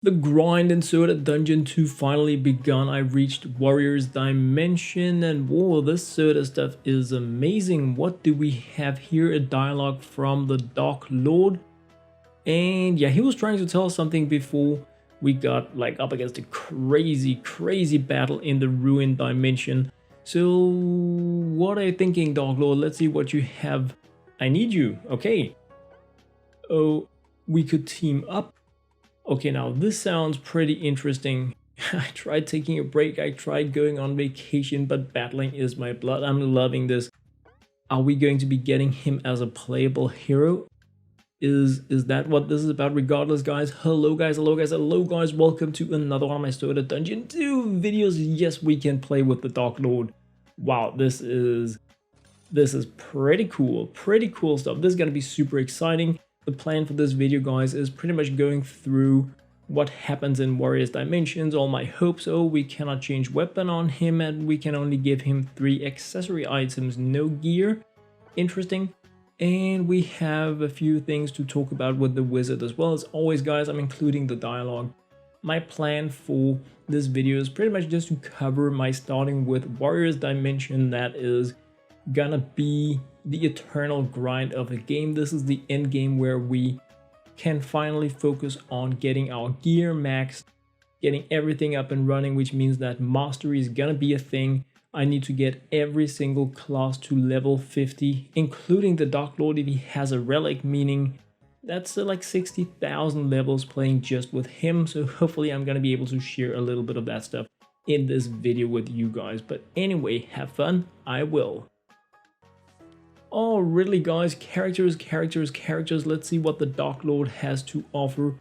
The grind in Soda Dungeon 2 finally begun. I reached Warrior's Dimension and whoa, this Soda stuff is amazing. What do we have here? A dialogue from the Dark Lord. And yeah, he was trying to tell us something before we got like up against a crazy battle in the Ruined Dimension. So what are you thinking, Dark Lord? Let's see what you have. I need you. Okay. Oh, we could team up. Okay, now this sounds pretty interesting. I tried taking a break, I tried going on vacation, but battling is my blood. I'm loving this. Are we going to be getting him as a playable hero? Is that what this is about? Regardless, guys, hello guys, welcome to another one of my Soda Dungeon 2 videos. Yes, we can play with the Dark Lord. Wow, this is pretty cool stuff. This is gonna be super exciting. The plan for this video, guys, is pretty much going through what happens in Warrior's Dimensions, all my hopes. Oh, we cannot change weapon on him and we can only give him 3 accessory items, no gear. Interesting. And we have a few things to talk about with the wizard as well. As always, guys, I'm including the dialogue. My plan for this video is pretty much just to cover my starting with Warrior's Dimension. That is gonna be the eternal grind of the game. This is the end game where we can finally focus on getting our gear maxed, getting everything up and running, which means that mastery is gonna be a thing. I need to get every single class to level 50, including the Dark Lord if he has a relic, meaning that's like 60,000 levels playing just with him. So hopefully I'm gonna be able to share a little bit of that stuff in this video with you guys. But anyway, have fun, I will. Oh, really, guys? Characters. Let's see what the Dark Lord has to offer.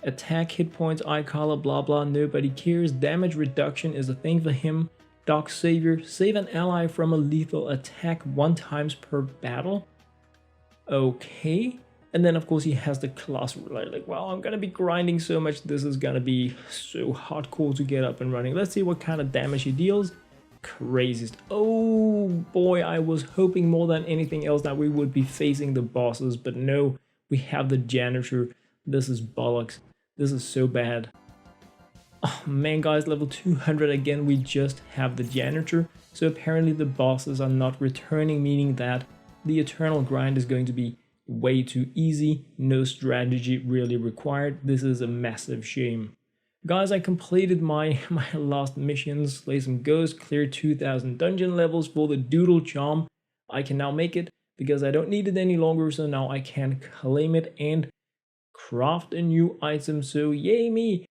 Attack, hit points, eye color, blah blah, nobody cares. Damage reduction is a thing for him. Dark Savior, save an ally from a lethal attack 1 time per battle. Okay. And then, of course, he has the class like, well, I'm gonna be grinding so much. This is gonna be so hardcore to get up and running. Let's see what kind of damage he deals. Craziest. Oh boy, I was hoping more than anything else that we would be facing the bosses, but no, we have the janitor. This is bollocks. This is so bad. Oh man, guys, level 200 again. We just have the janitor, so apparently the bosses are not returning, meaning that the eternal grind is going to be way too easy. No strategy really required. This is a massive shame. Guys, I completed my last missions, slay some ghosts, clear 2000 dungeon levels for the doodle charm. I can now make it because I don't need it any longer, so now I can claim it and craft a new item, so yay me!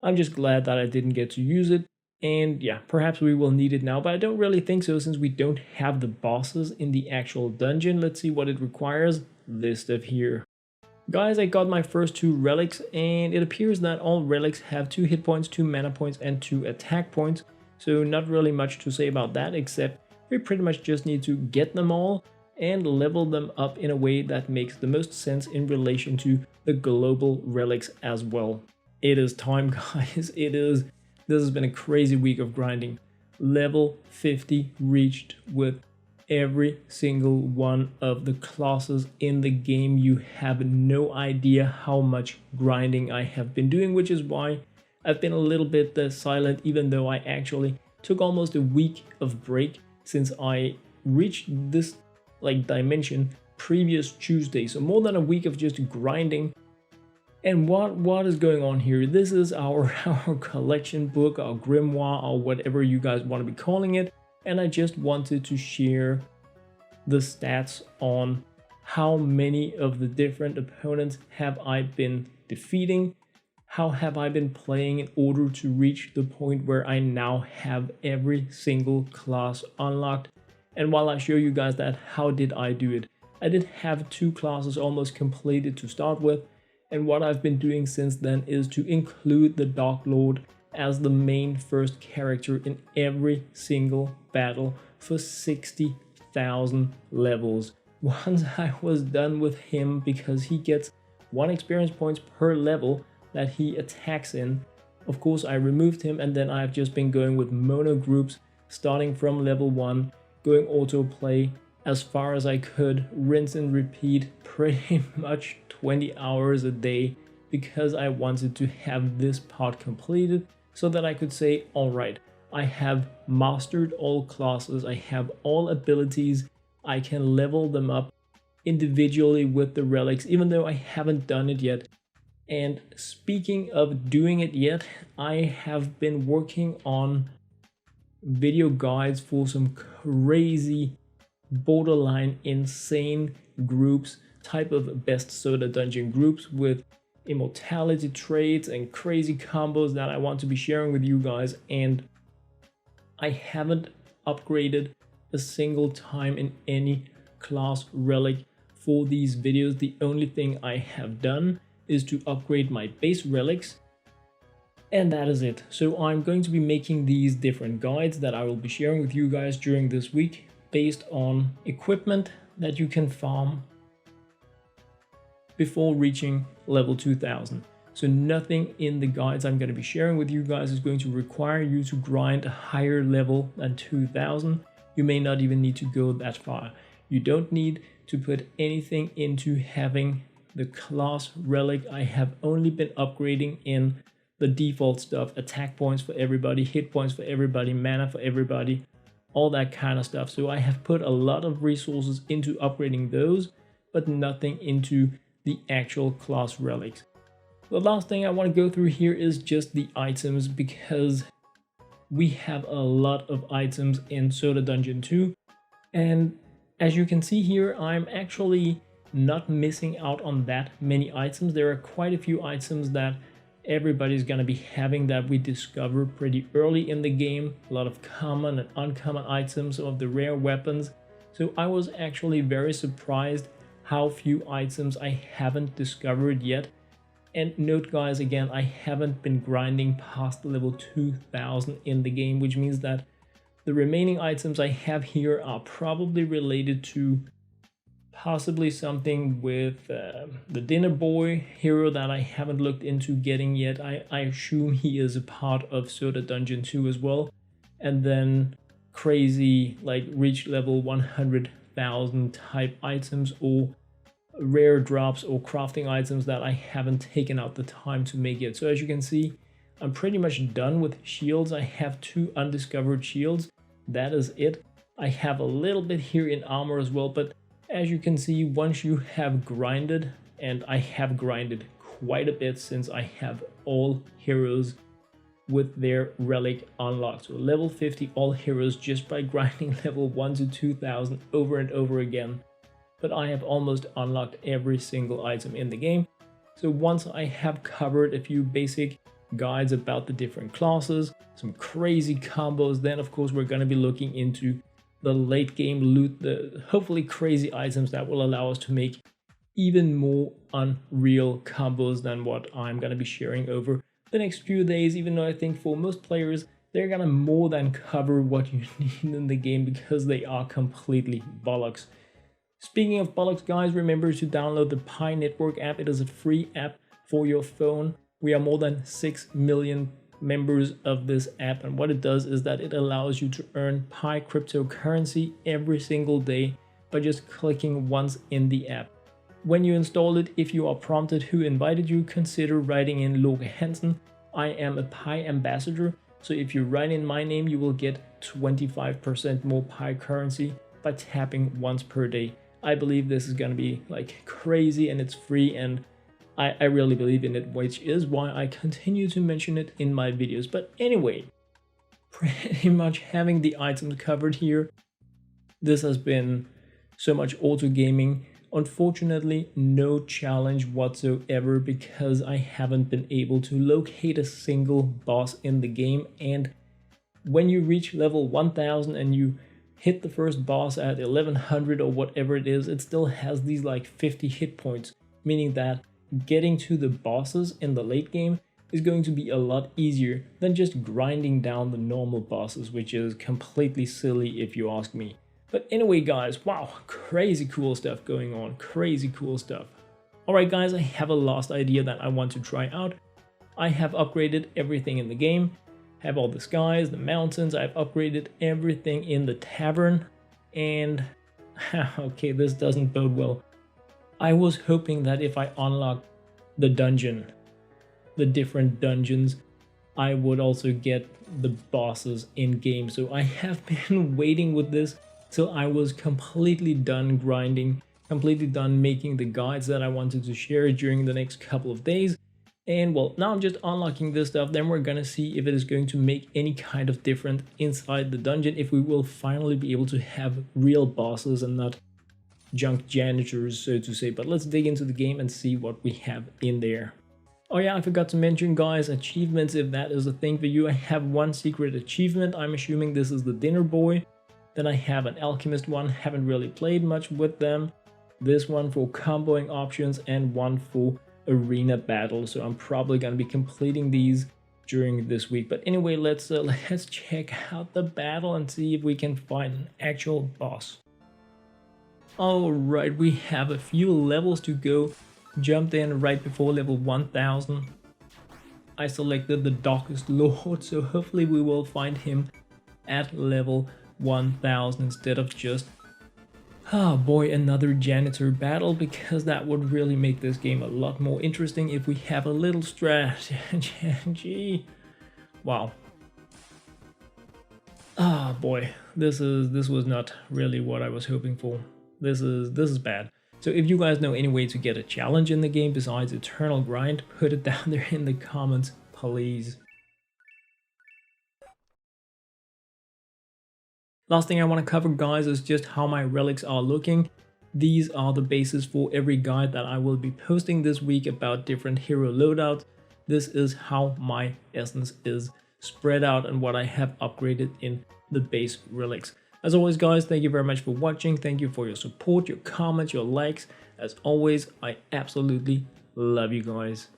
I'm just glad that I didn't get to use it, and yeah, perhaps we will need it now, but I don't really think so since we don't have the bosses in the actual dungeon. Let's see what it requires. This stuff here. Guys, I got my first 2 relics, and it appears that all relics have 2 hit points, 2 mana points, and 2 attack points. So not really much to say about that, except we pretty much just need to get them all and level them up in a way that makes the most sense in relation to the global relics as well. It is time, guys. It is. This has been a crazy week of grinding. Level 50 reached with every single one of the classes in the game. You have no idea how much grinding I have been doing, which is why I've been a little bit silent, even though I actually took almost a week of break since I reached this like dimension previous Tuesday. So more than a week of just grinding. And what is going on here? This is our collection book, our grimoire, or whatever you guys want to be calling it. And I just wanted to share the stats on how many of the different opponents have I been defeating, how have I been playing in order to reach the point where I now have every single class unlocked. And while I show you guys that, how did I do it? I did have 2 classes almost completed to start with, and what I've been doing since then is to include the Dark Lord as the main first character in every single battle for 60,000 levels. Once I was done with him, because he gets 1 experience points per level that he attacks in, of course I removed him, and then I've just been going with mono groups, starting from level 1, going autoplay as far as I could, rinse and repeat pretty much 20 hours a day, because I wanted to have this part completed so that I could say, all right, I have mastered all classes, I have all abilities, I can level them up individually with the relics, even though I haven't done it yet. And speaking of doing it yet, I have been working on video guides for some crazy, borderline insane groups, type of best soda dungeon groups with immortality traits and crazy combos that I want to be sharing with you guys. And I haven't upgraded a single time in any class relic for these videos. The only thing I have done is to upgrade my base relics, and that is it. So I'm going to be making these different guides that I will be sharing with you guys during this week based on equipment that you can farm before reaching level 2000. So nothing in the guides I'm going to be sharing with you guys is going to require you to grind a higher level than 2000. You may not even need to go that far. You don't need to put anything into having the class relic. I have only been upgrading in the default stuff, attack points for everybody, hit points for everybody, mana for everybody, all that kind of stuff. So I have put a lot of resources into upgrading those, but nothing into the actual class relics. The last thing I want to go through here is just the items, because we have a lot of items in Soda Dungeon 2, and as you can see here, I'm actually not missing out on that many items. There are quite a few items that everybody's gonna be having that we discover pretty early in the game. A lot of common and uncommon items, some of the rare weapons. So I was actually very surprised how few items I haven't discovered yet. And note guys, again, I haven't been grinding past level 2000 in the game, which means that the remaining items I have here are probably related to possibly something with the dinner boy hero that I haven't looked into getting yet. I assume he is a part of Soda Dungeon 2 as well. And then crazy, like reach level 100,000 type items or rare drops or crafting items that I haven't taken out the time to make yet. So as you can see, I'm pretty much done with shields. I have 2 undiscovered shields. That is it. I have a little bit here in armor as well, but as you can see, once you have grinded, and I have grinded quite a bit since I have all heroes with their relic unlocked. So level 50 all heroes just by grinding level 1 to 2000 over and over again. But I have almost unlocked every single item in the game. So once I have covered a few basic guides about the different classes, some crazy combos, then of course we're going to be looking into the late game loot, the hopefully crazy items that will allow us to make even more unreal combos than what I'm going to be sharing over the next few days, even though I think for most players they're going to more than cover what you need in the game because they are completely bollocks. Speaking of bollocks guys, remember to download the Pi Network app. It is a free app for your phone. We are more than 6 million members of this app, and what it does is that it allows you to earn Pi cryptocurrency every single day by just clicking once in the app. When you install it, if you are prompted who invited you, consider writing in LokeHansen. I am a Pi ambassador, so if you write in my name, you will get 25% more Pi currency by tapping once per day. I believe this is gonna be like crazy, and it's free, and I really believe in it, which is why I continue to mention it in my videos. But anyway, pretty much having the items covered here. This has been so much auto gaming. Unfortunately, no challenge whatsoever because I haven't been able to locate a single boss in the game. And when you reach level 1000 and you hit the first boss at 1100 or whatever it is, it still has these like 50 hit points, meaning that getting to the bosses in the late game is going to be a lot easier than just grinding down the normal bosses, which is completely silly if you ask me. But anyway guys, wow, crazy cool stuff going on, crazy cool stuff. Alright guys, I have a last idea that I want to try out. I have upgraded everything in the game, have all the skies, the mountains, I've upgraded everything in the tavern, and okay, this doesn't bode well. I was hoping that if I unlock the dungeon the different dungeons, I would also get the bosses in game. So I have been waiting with this till I was completely done grinding, completely done making the guides that I wanted to share during the next couple of days. And well, now I'm just unlocking this stuff, then we're gonna see if it is going to make any kind of difference inside the dungeon, if we will finally be able to have real bosses and not junk janitors, so to say. But let's dig into the game and see what we have in there. Oh yeah, I forgot to mention, guys, achievements, if that is a thing for you. I have one secret achievement. I'm assuming this is the dinner boy. Then I have an alchemist one, haven't really played much with them. This one for comboing options and one for arena battle. So I'm probably gonna be completing these during this week. But anyway, let's check out the battle and see if we can find an actual boss. Alright, we have a few levels to go. Jumped in right before level 1000. I selected the Darkest Lord, so hopefully we will find him at level 1000 instead of just, oh boy, another janitor battle, because that would really make this game a lot more interesting if we have a little strategy. Wow. Ah boy, this was not really what I was hoping for. This is bad. So if you guys know any way to get a challenge in the game besides eternal grind, put it down there in the comments, please. Last thing I want to cover, guys, is just how my relics are looking. These are the basis for every guide that I will be posting this week about different hero loadouts. This is how my essence is spread out and what I have upgraded in the base relics. As always, guys, thank you very much for watching. Thank you for your support, your comments, your likes. As always, I absolutely love you guys.